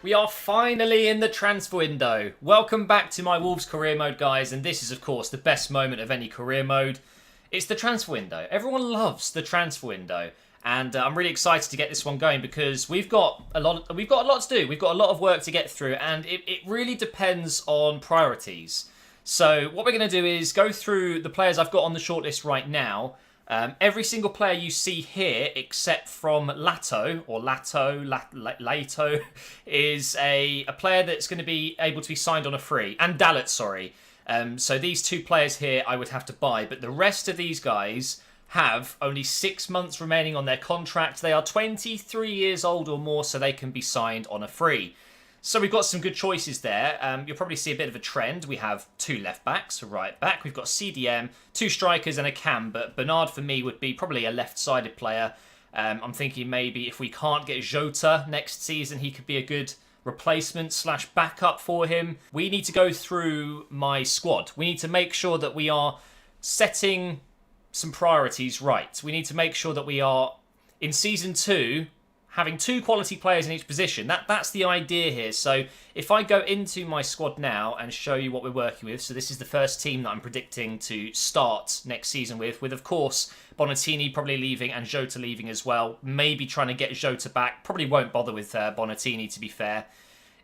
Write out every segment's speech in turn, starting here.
We are finally in the transfer window. Welcome back to my Wolves career mode, guys, and this is, of course, the best moment of any career mode. It's the transfer window. Everyone loves the transfer window, and I'm really excited to get this one going because we've got a lot to do. We've got a lot of work to get through, and it really depends on priorities. So what we're going to do is go through the players I've got on the shortlist right now. Every single player you see here, except from Lato, is a player that's going to be able to be signed on a free. And Dalit, sorry. So these two players here I would have to buy. But the rest of these guys have only 6 months remaining on their contract. They are 23 years old or more, so they can be signed on a free. So we've got some good choices there. You'll probably see a bit of a trend. We have 2 left backs, a right back. We've got CDM, 2 strikers and a cam. But Bernard for me would be probably a left-sided player. I'm thinking maybe if we can't get Jota next season, he could be a good replacement / backup for him. We need to go through my squad. We need to make sure that we are setting some priorities right. We need to make sure that we are, in Season 2... having 2 quality players in each position. That's the idea here. So if I go into my squad now and show you what we're working with. So this is the first team that I'm predicting to start next season with of course, Bonatini probably leaving and Jota leaving as well. Maybe trying to get Jota back. Probably won't bother with Bonatini, to be fair.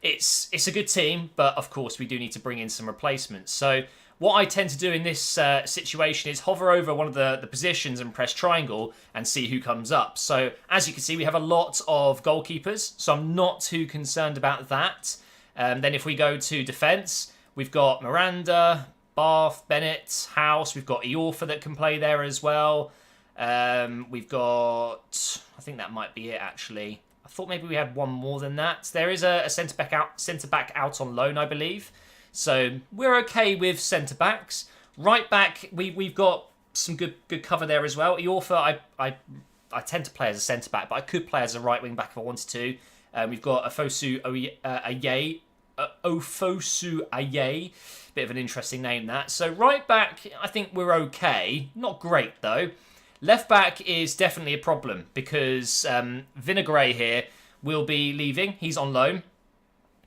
It's a good team, but of course we do need to bring in some replacements. So what I tend to do in this situation is hover over one of the positions and press triangle and see who comes up. So as you can see, we have a lot of goalkeepers, so I'm not too concerned about that. Then if we go to defence, we've got Miranda, Bath, Bennett, House. We've got Iorfa that can play there as well. We've got, I think that might be it actually. I thought maybe we had one more than that. There is a centre-back out on loan, I believe. So we're okay with centre-backs. Right back, we've got some good cover there as well. Iorfa, I tend to play as a centre-back, but I could play as a right wing-back if I wanted to. We've got Ofosu Aye. Bit of an interesting name, that. So right back, I think we're okay. Not great, though. Left back is definitely a problem because Vinagre here will be leaving. He's on loan.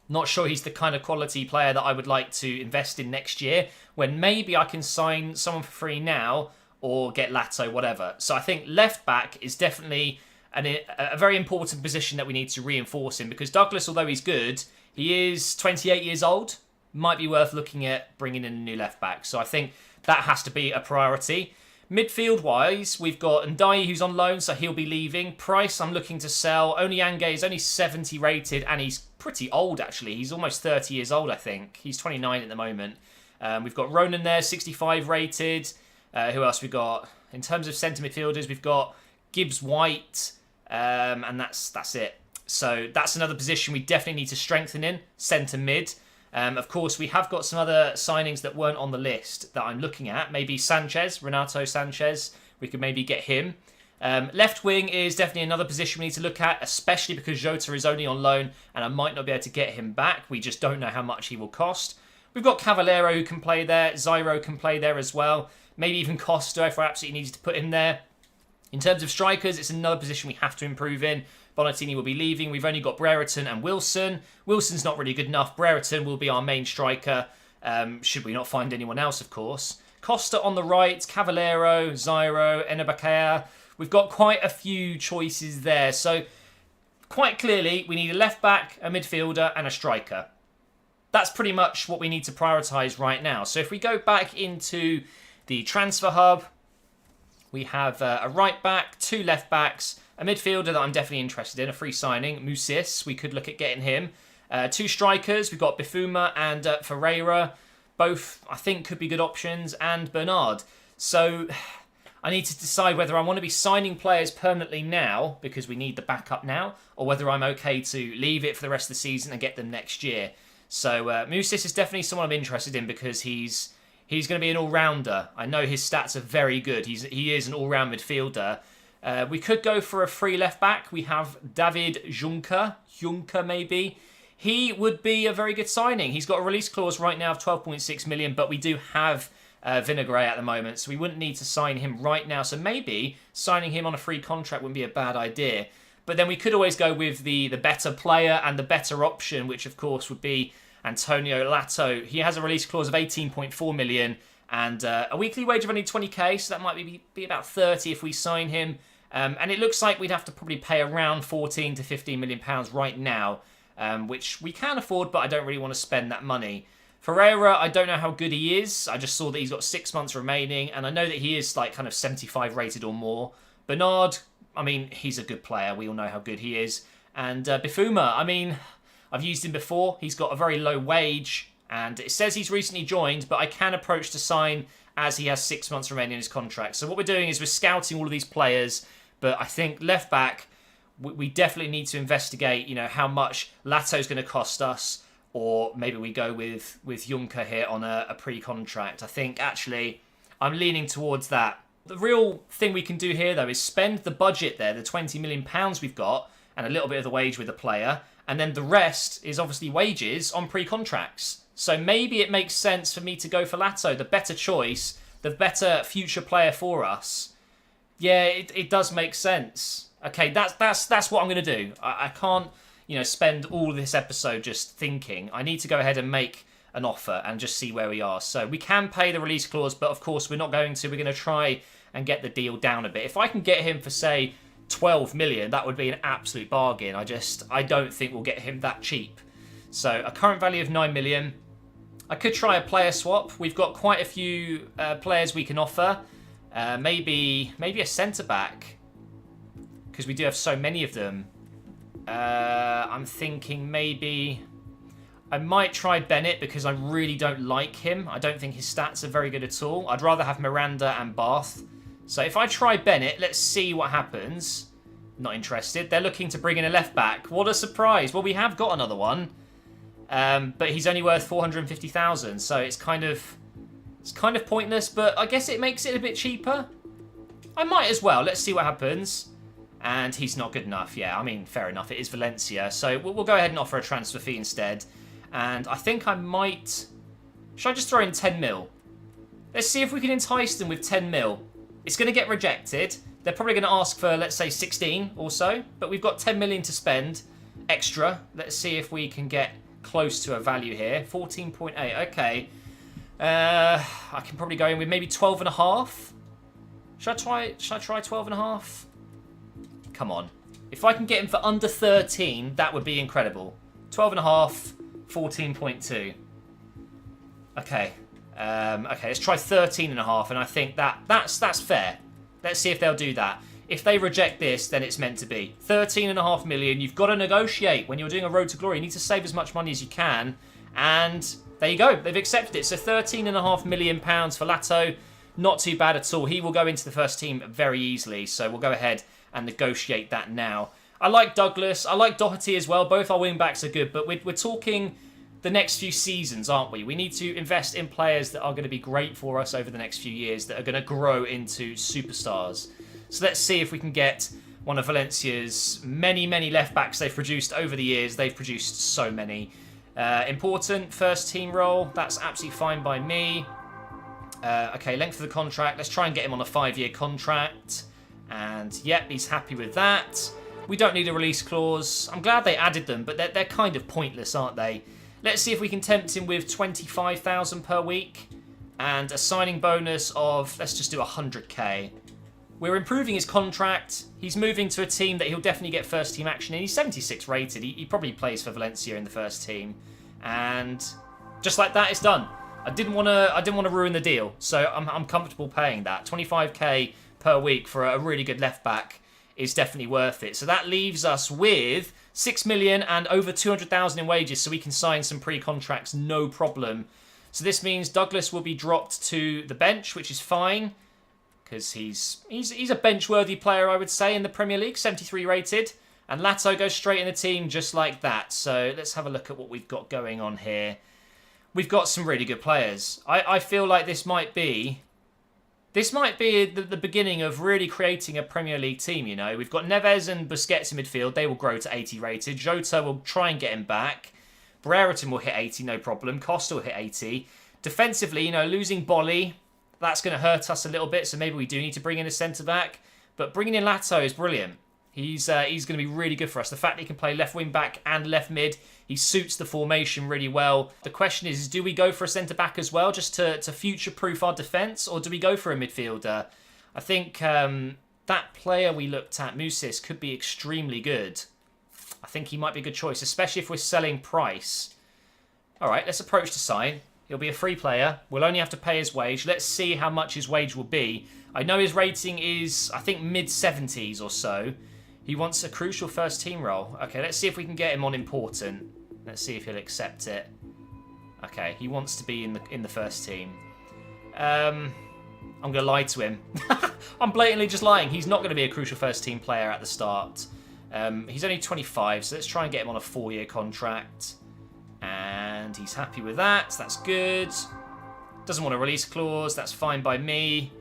Not sure he's the kind of quality player that I would like to invest in next year, when maybe I can sign someone for free now or get Lato, whatever. So I think left back is definitely a very important position that we need to reinforce in, because Douglas, although he's good, he is 28 years old. Might be worth looking at bringing in a new left back. So I think that has to be a priority. Midfield-wise, we've got Ndiaye, who's on loan, so he'll be leaving. Price, I'm looking to sell. Onyanga is only 70 rated, and he's pretty old, actually. He's almost 30 years old, I think. He's 29 at the moment. We've got Ronan there, 65 rated. Who else we got? In terms of centre midfielders, we've got Gibbs-White, and that's it. So that's another position we definitely need to strengthen in, centre mid. Of course, we have got some other signings that weren't on the list that I'm looking at. Maybe Sanchez, Renato Sanchez. We could maybe get him. Left wing is definitely another position we need to look at, especially because Jota is only on loan and I might not be able to get him back. We just don't know how much he will cost. We've got Cavallero who can play there. Zyro can play there as well. Maybe even Costa if I absolutely needed to put him there. In terms of strikers, it's another position we have to improve in. Bonatini will be leaving. We've only got Brereton and Wilson. Wilson's not really good enough. Brereton will be our main striker, should we not find anyone else, of course. Costa on the right, Cavallero, Zyro, Enabakaya. We've got quite a few choices there. So, quite clearly, we need a left-back, a midfielder, and a striker. That's pretty much what we need to prioritise right now. So, if we go back into the transfer hub, we have a right-back, 2 left-backs, a midfielder that I'm definitely interested in, a free signing, Musis. We could look at getting him. 2 strikers, we've got Bifuma and Ferreira. Both, I think, could be good options, and Bernard. So, I need to decide whether I want to be signing players permanently now, because we need the backup now, or whether I'm okay to leave it for the rest of the season and get them next year. So, Musis is definitely someone I'm interested in, because he's going to be an all-rounder. I know his stats are very good. He is an all-round midfielder. We could go for a free left-back. We have David Juncker maybe. He would be a very good signing. He's got a release clause right now of 12.6 million, but we do have Vinagre at the moment, so we wouldn't need to sign him right now. So maybe signing him on a free contract wouldn't be a bad idea. But then we could always go with the better player and the better option, which of course would be Antonio Lato. He has a release clause of 18.4 million and a weekly wage of only 20k, so that might be about 30 if we sign him. And it looks like we'd have to probably pay around 14 to 15 million pounds right now, which we can afford, but I don't really want to spend that money. Ferreira, I don't know how good he is. I just saw that he's got 6 months remaining, and I know that he is like kind of 75 rated or more. Bernard, I mean, he's a good player. We all know how good he is. And Bifuma, I mean, I've used him before. He's got a very low wage, and it says he's recently joined, but I can approach to sign as he has 6 months remaining in his contract. So what we're doing is we're scouting all of these players, but I think left back, we definitely need to investigate, how much Lato's going to cost us, or maybe we go with Juncker here on a pre-contract. I think, actually, I'm leaning towards that. The real thing we can do here, though, is spend the budget there, the £20 million we've got, and a little bit of the wage with the player, and then the rest is obviously wages on pre-contracts. So maybe it makes sense for me to go for Lato, the better choice, the better future player for us. Yeah, it does make sense. Okay, that's what I'm going to do. I can't, spend all this episode just thinking. I need to go ahead and make an offer and just see where we are. So we can pay the release clause, but of course we're not going to. We're going to try and get the deal down a bit. If I can get him for, say, 12 million, that would be an absolute bargain. I don't think we'll get him that cheap. So a current value of 9 million. I could try a player swap. We've got quite a few players we can offer. Maybe a centre-back, because we do have so many of them. I'm thinking maybe I might try Bennett, because I really don't like him. I don't think his stats are very good at all. I'd rather have Miranda and Bath. So if I try Bennett, let's see what happens. Not interested. They're looking to bring in a left-back. What a surprise. Well, we have got another one. But he's only worth 450,000, so it's kind of pointless, but I guess it makes it a bit cheaper. I might as well. Let's see what happens. And he's not good enough. Yeah, I mean, fair enough. It is Valencia, so we'll go ahead and offer a transfer fee instead. And I think I might... Should I just throw in 10 mil? Let's see if we can entice them with 10 mil. It's going to get rejected. They're probably going to ask for, let's say, 16 or so. But we've got 10 million to spend extra. Let's see if we can get close to a value here. 14.8. Okay. I can probably go in with maybe 12.5. Should I try 12.5? Come on. If I can get him for under 13, that would be incredible. 12.5, 14.2. Okay. Okay, let's try 13.5, and I think that's fair. Let's see if they'll do that. If they reject this, then it's meant to be. 13.5 million. You've got to negotiate when you're doing a road to glory. You need to save as much money as you can. And there you go. They've accepted it. So 13.5 million pounds for Lato. Not too bad at all. He will go into the first team very easily. So we'll go ahead and negotiate that now. I like Douglas. I like Doherty as well. Both our wing backs are good. But we're talking the next few seasons, aren't we? We need to invest in players that are going to be great for us over the next few years, that are going to grow into superstars. So let's see if we can get one of Valencia's many, many left-backs they've produced over the years. They've produced so many. Important first team role. That's absolutely fine by me. Okay, length of the contract. Let's try and get him on a 5-year contract. And yep, he's happy with that. We don't need a release clause. I'm glad they added them, but they're kind of pointless, aren't they? Let's see if we can tempt him with 25,000 per week. And a signing bonus of, let's just do 100k. We're improving his contract. He's moving to a team that he'll definitely get first team action in. He's 76 rated. He probably plays for Valencia in the first team. And just like that, it's done. I didn't want to ruin the deal, so I'm comfortable paying that. 25k per week for a really good left back is definitely worth it. So that leaves us with 6 million and over 200,000 in wages, so we can sign some pre-contracts, no problem. So this means Douglas will be dropped to the bench, which is fine, because he's a bench-worthy player, I would say, in the Premier League, 73 rated. And Lato goes straight in the team just like that. So let's have a look at what we've got going on here. We've got some really good players. I feel like this might be the beginning of really creating a Premier League team, you know. We've got Neves and Busquets in midfield. They will grow to 80 rated. Jota will try and get him back. Brereton will hit 80, no problem. Costa will hit 80. Defensively, you know, losing Bolly, that's going to hurt us a little bit, so maybe we do need to bring in a centre-back. But bringing in Lato is brilliant. He's going to be really good for us. The fact that he can play left wing back and left mid, he suits the formation really well. The question is do we go for a centre back as well, just to future proof our defence, or do we go for a midfielder? I think that player we looked at, Musis, could be extremely good. I think he might be a good choice, especially if we're selling Price. All right, let's approach to sign. He'll be a free player. We'll only have to pay his wage. Let's see how much his wage will be. I know his rating is, I think, mid-70s or so. He wants a crucial first team role. Okay, let's see if we can get him on important. Let's see if he'll accept it. Okay, he wants to be in the first team. I'm going to lie to him. I'm blatantly just lying. He's not going to be a crucial first team player at the start. He's only 25, so let's try and get him on a 4-year contract. And he's happy with that. That's good. Doesn't want a release clause. That's fine by me.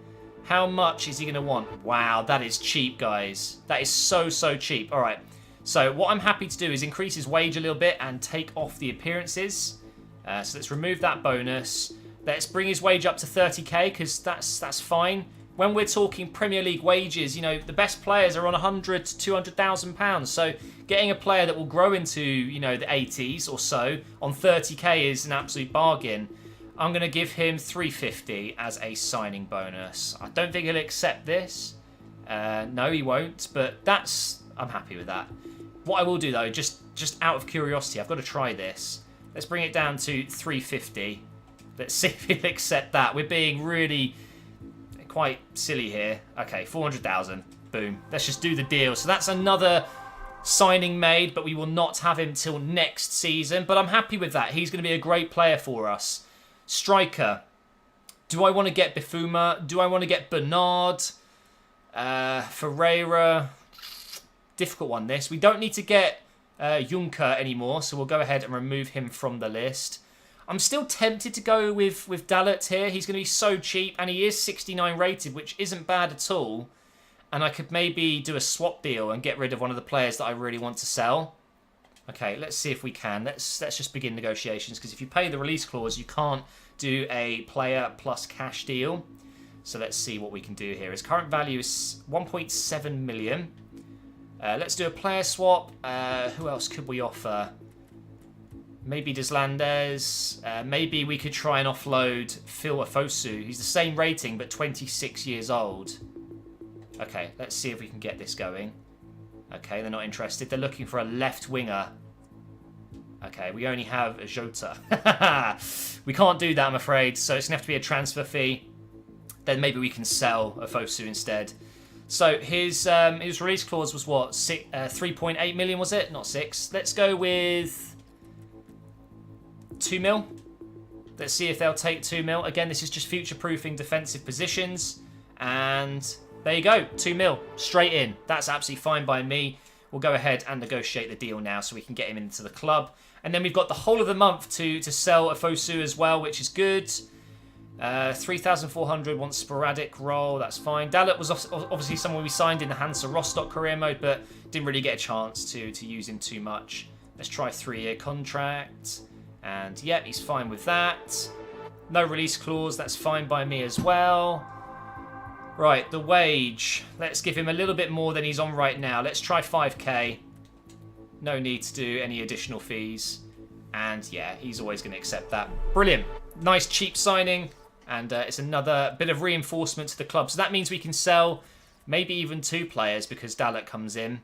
How much is he going to want? Wow, that is cheap, guys. That is so, so cheap. All right. So what I'm happy to do is increase his wage a little bit and take off the appearances. So let's remove that bonus. Let's bring his wage up to 30k because that's fine. When we're talking Premier League wages, you know, the best players are on 100 to 200,000 pounds. So getting a player that will grow into, you know, the 80s or so on 30k is an absolute bargain. I'm going to give him 350 as a signing bonus. I don't think he'll accept this. No, he won't. But I'm happy with that. What I will do though, just out of curiosity, I've got to try this. Let's bring it down to 350. Let's see if he'll accept that. We're being really quite silly here. Okay, 400,000. Boom. Let's just do the deal. So that's another signing made, but we will not have him till next season. But I'm happy with that. He's going to be a great player for us. Striker. Do I want to get Bifuma? Do I want to get Bernard? Ferreira? Difficult one, this. We don't need to get Juncker anymore, so we'll go ahead and remove him from the list. I'm still tempted to go with Dalot here. He's going to be so cheap, and he is 69 rated, which isn't bad at all. And I could maybe do a swap deal and get rid of one of the players that I really want to sell. Okay, let's see if we can. Let's just begin negotiations, because if you pay the release clause, you can't do a player plus cash deal. So let's see what we can do here. His current value is 1.7 million. Let's do a player swap. Who else could we offer? Maybe Deslandes. Maybe we could try and offload Phil Afosu. He's the same rating, but 26 years old. Okay, let's see if we can get this going. Okay, they're not interested. They're looking for a left winger. Okay, we only have a Jota. We can't do that, I'm afraid. So it's going to have to be a transfer fee. Then maybe we can sell Afosu instead. So his release clause was what? 3.8 million, was it? Not 6. Let's go with 2 mil. Let's see if they'll take 2 mil. Again, this is just future-proofing defensive positions. And there you go, 2 mil straight in. That's absolutely fine by me. We'll go ahead and negotiate the deal now so we can get him into the club. And then we've got the whole of the month to sell Afosu as well, which is good. 3,400 wants sporadic role. That's fine. Dalot was obviously someone we signed in the Hansa Rostock career mode, but didn't really get a chance to use him too much. Let's try 3-year contract. And yeah, he's fine with that. No release clause. That's fine by me as well. Right, the wage. Let's give him a little bit more than he's on right now. Let's try 5k. No need to do any additional fees. And yeah, he's always going to accept that. Brilliant. Nice cheap signing. And it's another bit of reinforcement to the club. So that means we can sell maybe even 2 players because Dalot comes in.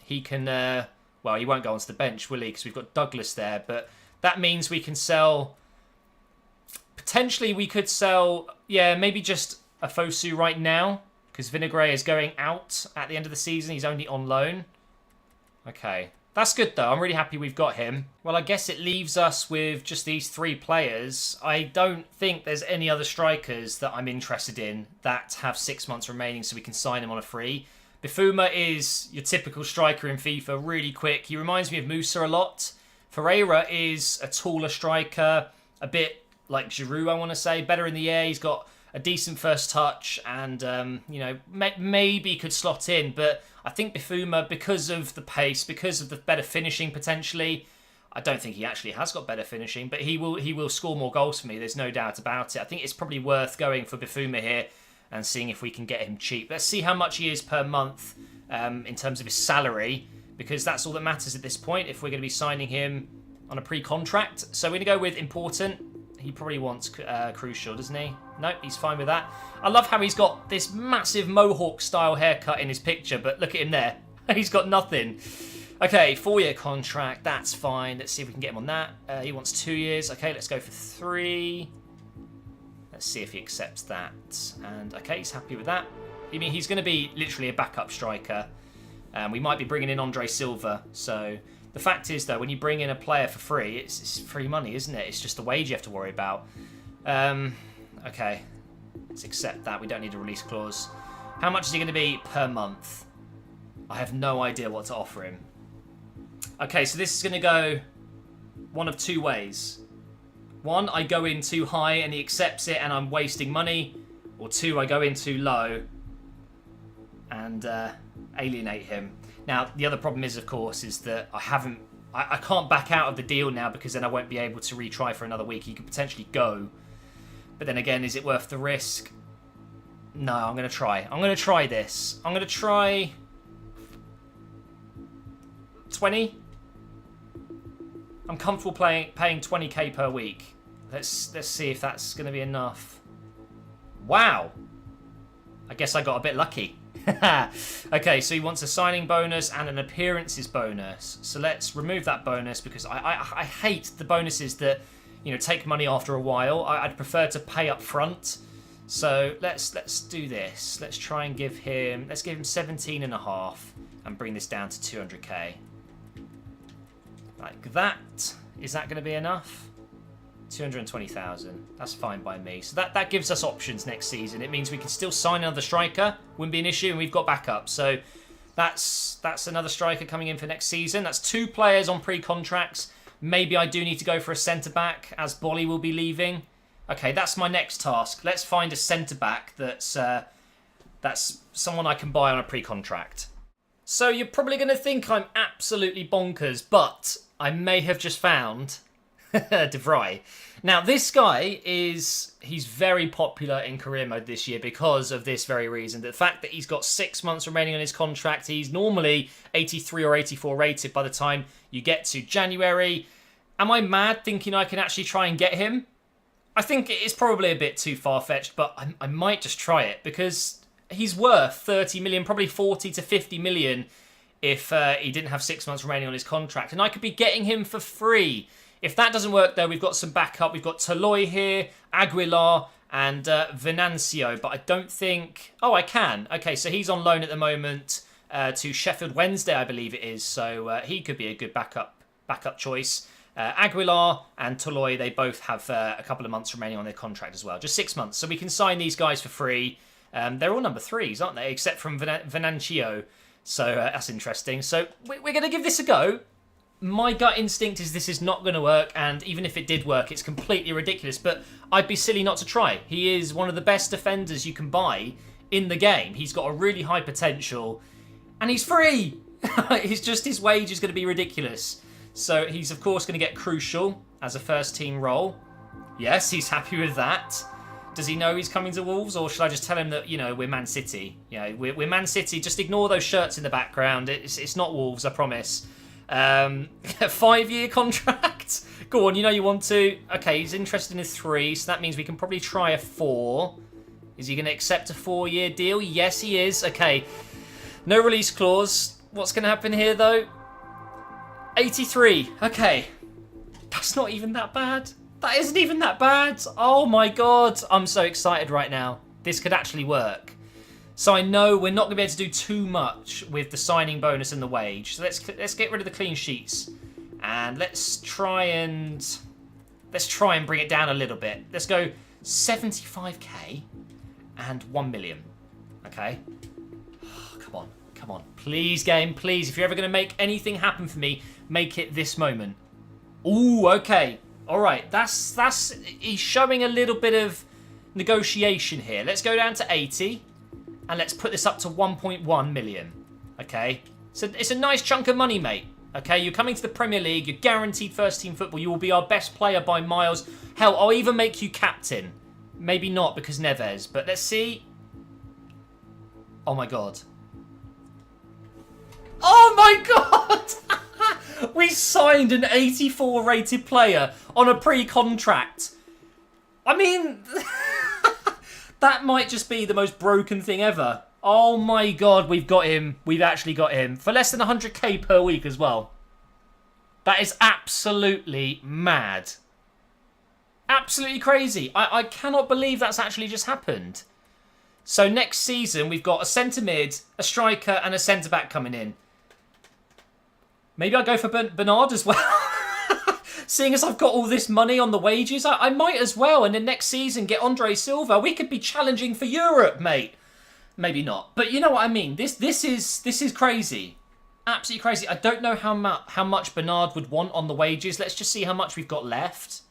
He can, well, he won't go onto the bench, will he? Because we've got Douglas there. But that means we can sell, potentially we could sell, yeah, maybe just Afosu right now. Because Vinagre is going out at the end of the season. He's only on loan. Okay. That's good, though. I'm really happy we've got him. Well, I guess it leaves us with just these 3 players. I don't think there's any other strikers that I'm interested in that have 6 months remaining so we can sign him on a free. Bifuma is your typical striker in FIFA, really quick. He reminds me of Musa a lot. Ferreira is a taller striker, a bit like Giroud, I want to say. Better in the air. He's got a decent first touch and, you know, maybe could slot in. But I think Bifuma, because of the pace, because of the better finishing potentially, I don't think he actually has got better finishing, but he will score more goals for me. There's no doubt about it. I think it's probably worth going for Bifuma here and seeing if we can get him cheap. Let's see how much he is per month. in terms of his salary, because that's all that matters at this point if we're going to be signing him on a pre-contract. So we're going to go with important. He probably wants crucial, doesn't he? No, he's fine with that. I love how he's got this massive mohawk-style haircut in his picture, but look at him there. He's got nothing. Okay, 4-year contract. That's fine. Let's see if we can get him on that. He wants 2 years. Okay, let's go for 3. Let's see if he accepts that. And okay, he's happy with that. I mean, he's going to be literally a backup striker. We might be bringing in Andre Silva. So the fact is, though, when you bring in a player for free, it's free money, isn't it? It's just the wage you have to worry about. Okay, let's accept that. We don't need a release clause. How much is he going to be per month? I have no idea what to offer him. Okay, so this is going to go one of 2 ways. 1, I go in too high and he accepts it and I'm wasting money. Or 2, I go in too low and alienate him. Now, the other problem is, of course, is that I can't back out of the deal now because then I won't be able to retry for another week. He could potentially go. But then again, is it worth the risk? No, I'm going to try. I'm going to try this. I'm going to try 20. I'm comfortable paying 20k per week. Let's see if that's going to be enough. Wow. I guess I got a bit lucky. Okay, so he wants a signing bonus and an appearances bonus. So let's remove that bonus because I hate the bonuses that, you know, take money after a while. I'd prefer to pay up front. So let's do this. Let's try and give him 17.5 and bring this down to 200k. Like that. Is that going to be enough? 220,000. That's fine by me. So that gives us options next season. It means we can still sign another striker. Wouldn't be an issue, and we've got backup. So that's another striker coming in for next season. That's 2 players on pre-contracts. Maybe I do need to go for a centre-back, as Bolly will be leaving. Okay, that's my next task. Let's find a centre-back that's someone I can buy on a pre-contract. So you're probably going to think I'm absolutely bonkers, but I may have just found De Vrij. Now, this guy he's very popular in career mode this year because of this very reason. The fact that he's got 6 months remaining on his contract. He's normally 83 or 84 rated by the time you get to January. Am I mad thinking I can actually try and get him? I think it's probably a bit too far-fetched, but I might just try it because he's worth 30 million, probably 40 to 50 million if he didn't have 6 months remaining on his contract. And I could be getting him for free. If that doesn't work, though, we've got some backup. We've got Toloi here, Aguilar, and Venancio. But I don't think... Oh, I can. Okay, so he's on loan at the moment to Sheffield Wednesday, I believe it is. So he could be a good backup choice. Aguilar and Toloi, they both have a couple of months remaining on their contract as well. Just 6 months. So we can sign these guys for free. They're all number 3s, aren't they? Except from Venancio. So that's interesting. So we're going to give this a go. My gut instinct is this is not going to work, and even if it did work, it's completely ridiculous, but I'd be silly not to try. He is one of the best defenders you can buy in the game. He's got a really high potential, and he's free! It's just his wage is going to be ridiculous. So he's, of course, going to get crucial as a first-team role. Yes, he's happy with that. Does he know he's coming to Wolves, or should I just tell him that, you know, we're Man City? You know, we're Man City. Just ignore those shirts in the background. It's not Wolves, I promise. 5-year contract. Go on, you know you want to. Okay, he's interested in a 3, so that means we can probably try a 4. Is he going to accept a 4-year deal? Yes, he is. Okay, no release clause. What's going to happen here, though? 83. Okay, that's not even that bad. That isn't even that bad. Oh my god, I'm so excited right now. This could actually work. So I know we're not going to be able to do too much with the signing bonus and the wage. So let's get rid of the clean sheets, and let's try and bring it down a little bit. Let's go 75k and 1 million. Okay. Oh, come on, please, game, please. If you're ever going to make anything happen for me, make it this moment. Ooh, okay, all right. That's he's showing a little bit of negotiation here. Let's go down to 80. And let's put this up to 1.1 million. Okay? So it's a nice chunk of money, mate. Okay? You're coming to the Premier League. You're guaranteed first-team football. You will be our best player by miles. Hell, I'll even make you captain. Maybe not because Neves. But let's see. Oh, my God. my god! We signed an 84 rated player on a pre-contract. I mean, that might just be the most broken thing ever. Oh my god, we've got him. We've actually got him. For less than 100k per week as well. That is absolutely mad. Absolutely crazy. I cannot believe that's actually just happened. So next season, we've got a centre mid, a striker, and a centre back coming in. Maybe I'll go for Bernard as well. Seeing as I've got all this money on the wages, I might as well. And then next season, get Andre Silva. We could be challenging for Europe, mate. Maybe not. But you know what I mean. This is crazy. Absolutely crazy. I don't know how much Bernard would want on the wages. Let's just see how much we've got left.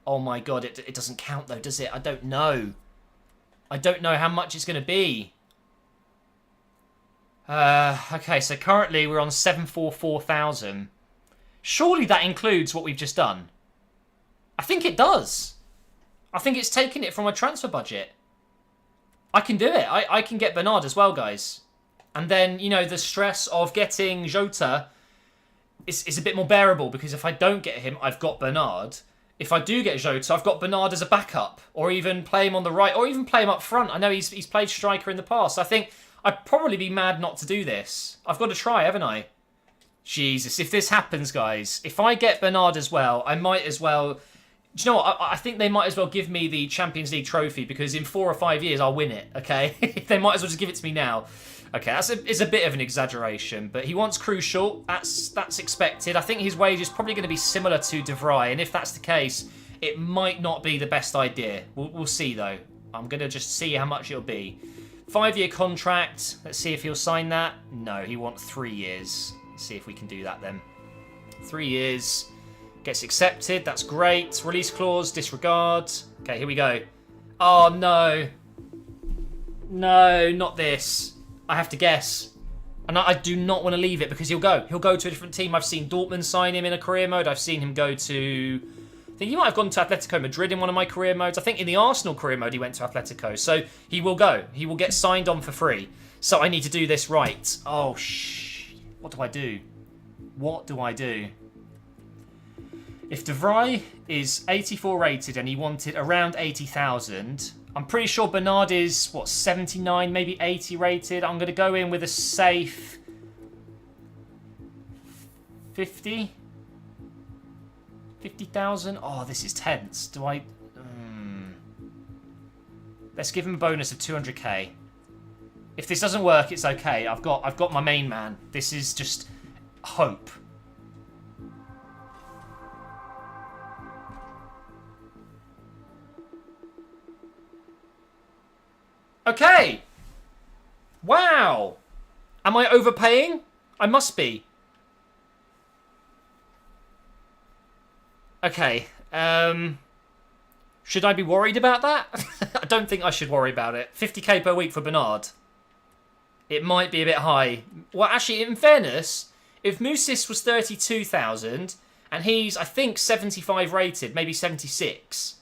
Oh my god, it doesn't count though, does it? I don't know. I don't know how much it's going to be. Okay, so currently we're on 744,000. Surely that includes what we've just done. I think it does. I think it's taken it from a transfer budget. I can do it. I can get Bernard as well, guys. And then, you know, the stress of getting Jota is a bit more bearable because if I don't get him, I've got Bernard. If I do get Jota, I've got Bernard as a backup, or even play him on the right, or even play him up front. I know he's played striker in the past. I think I'd probably be mad not to do this. I've got to try, haven't I? Jesus, if this happens, guys, if I get Bernard as well, I might as well... Do you know what? I think they might as well give me the Champions League trophy because in 4 or 5 years I'll win it, okay? They might as well just give it to me now. Okay, it's a bit of an exaggeration, but he wants crucial. That's expected. I think his wage is probably going to be similar to De Vrij, and if that's the case, it might not be the best idea. We'll see, though. I'm going to just see how much it'll be. 5-year contract. Let's see if he'll sign that. No, he wants 3 years. Let's see if we can do that then. 3 years. Gets accepted. That's great. Release clause. Disregard. Okay, here we go. Oh, no. No, not this. I have to guess. And I do not want to leave it because he'll go. He'll go to a different team. I've seen Dortmund sign him in a career mode. I've seen him go to... I think he might have gone to Atletico Madrid in one of my career modes. I think in the Arsenal career mode he went to Atletico. So he will go. He will get signed on for free. So I need to do this right. Oh, what do I do? What do I do? If De Vrij is 84 rated and he wanted around 80,000... I'm pretty sure Bernard is, 79, maybe 80 rated. I'm going to go in with a safe 50? 50,000? Oh, this is tense. Do I... Let's give him a bonus of 200k. If this doesn't work, it's okay. I've got my main man. This is just hope. Okay. Wow. Am I overpaying? I must be. Okay. Should I be worried about that? I don't think I should worry about it. 50k per week for Bernard. It might be a bit high. Well, actually, in fairness, if Musis was 32,000 and he's, I think, 75 rated, maybe 76...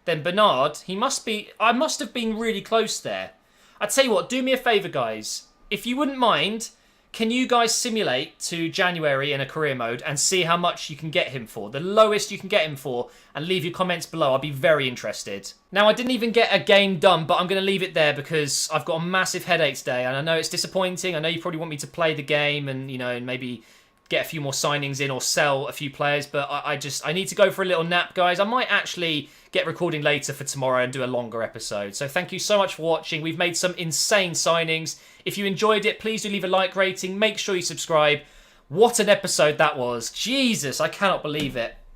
then Bernard, I must have been really close there. I'd tell you what, do me a favour, guys. If you wouldn't mind, can you guys simulate to January in a career mode and see how much you can get him for? The lowest you can get him for, and leave your comments below. I'll be very interested. Now, I didn't even get a game done, but I'm going to leave it there because I've got a massive headache today, and I know it's disappointing. I know you probably want me to play the game and, you know, and maybe get a few more signings in or sell a few players, but I need to go for a little nap, guys. I might actually get recording later for tomorrow and do a longer episode. So thank you so much for watching. We've made some insane signings. If you enjoyed it, please do leave a like rating. Make sure you subscribe. What an episode that was. Jesus, I cannot believe it.